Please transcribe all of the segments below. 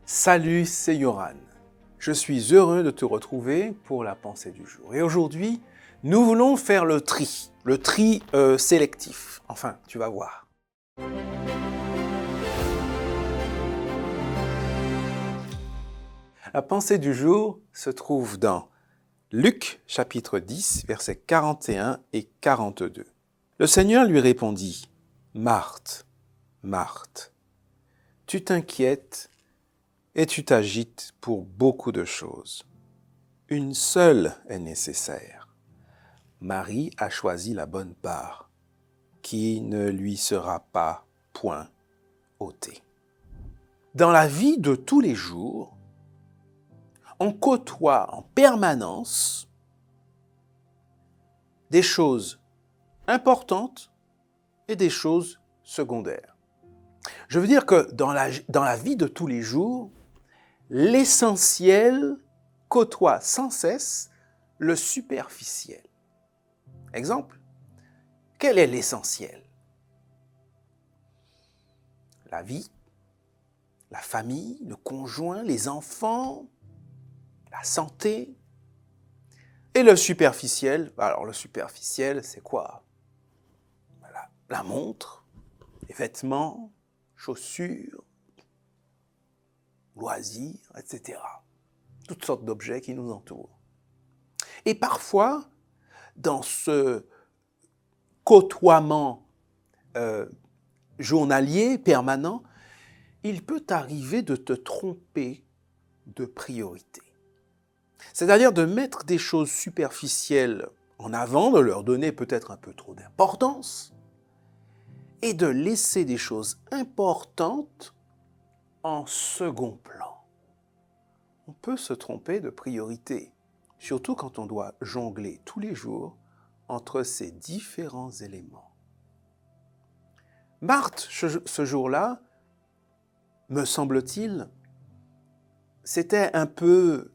Salut, c'est Yoran. Je suis heureux de te retrouver pour la pensée du jour. Et aujourd'hui, nous voulons faire le tri sélectif. Enfin, tu vas voir. La pensée du jour se trouve dans Luc chapitre 10, versets 41 et 42. Le Seigneur lui répondit, « Marthe, Marthe, tu t'inquiètes et tu t'agites pour beaucoup de choses. Une seule est nécessaire. Marie a choisi la bonne part, qui ne lui sera pas point ôtée. » Dans la vie de tous les jours, on côtoie en permanence des choses importantes et des choses secondaires. Je veux dire que dans la vie de tous les jours, l'essentiel côtoie sans cesse le superficiel. Exemple, quel est l'essentiel? La vie, la famille, le conjoint, les enfants, la santé. Et le superficiel, alors le superficiel, c'est quoi? Voilà, la montre, les vêtements, chaussures, loisirs, etc. Toutes sortes d'objets qui nous entourent. Et parfois, dans ce côtoiement journalier, permanent, il peut t'arriver de te tromper de priorité. C'est-à-dire de mettre des choses superficielles en avant, de leur donner peut-être un peu trop d'importance, et de laisser des choses importantes en second plan. On peut se tromper de priorité, surtout quand on doit jongler tous les jours entre ces différents éléments. Marthe, ce jour-là, me semble-t-il, s'était un peu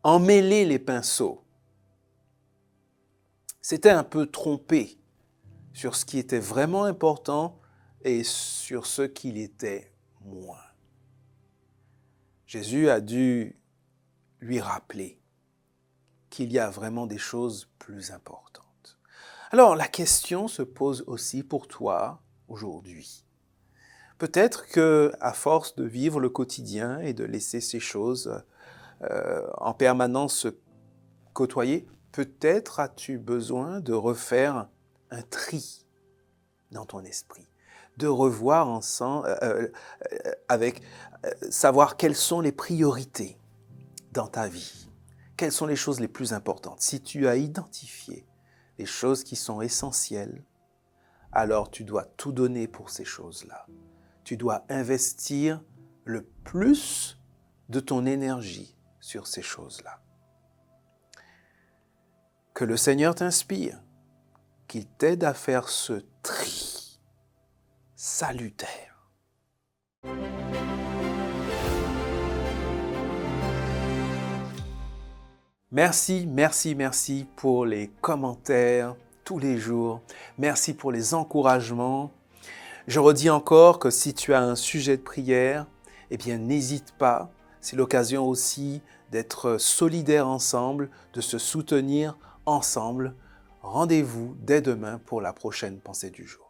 emmêlé les pinceaux. S'était un peu trompé sur ce qui était vraiment important et sur ce qui l'était moins. Jésus a dû lui rappeler qu'il y a vraiment des choses plus importantes. Alors, la question se pose aussi pour toi aujourd'hui. Peut-être que, à force de vivre le quotidien et de laisser ces choses en permanence se côtoyer, peut-être as-tu besoin de refaire un tri dans ton esprit, de revoir ensemble, savoir quelles sont les priorités dans ta vie, quelles sont les choses les plus importantes. Si tu as identifié les choses qui sont essentielles, alors tu dois tout donner pour ces choses-là. Tu dois investir le plus de ton énergie sur ces choses-là. Que le Seigneur t'inspire, qu'il t'aide à faire ce tri salutaire. Merci pour les commentaires tous les jours. Merci pour les encouragements. Je redis encore que si tu as un sujet de prière, eh bien n'hésite pas. C'est l'occasion aussi d'être solidaires ensemble, de se soutenir ensemble. Rendez-vous dès demain pour la prochaine pensée du jour.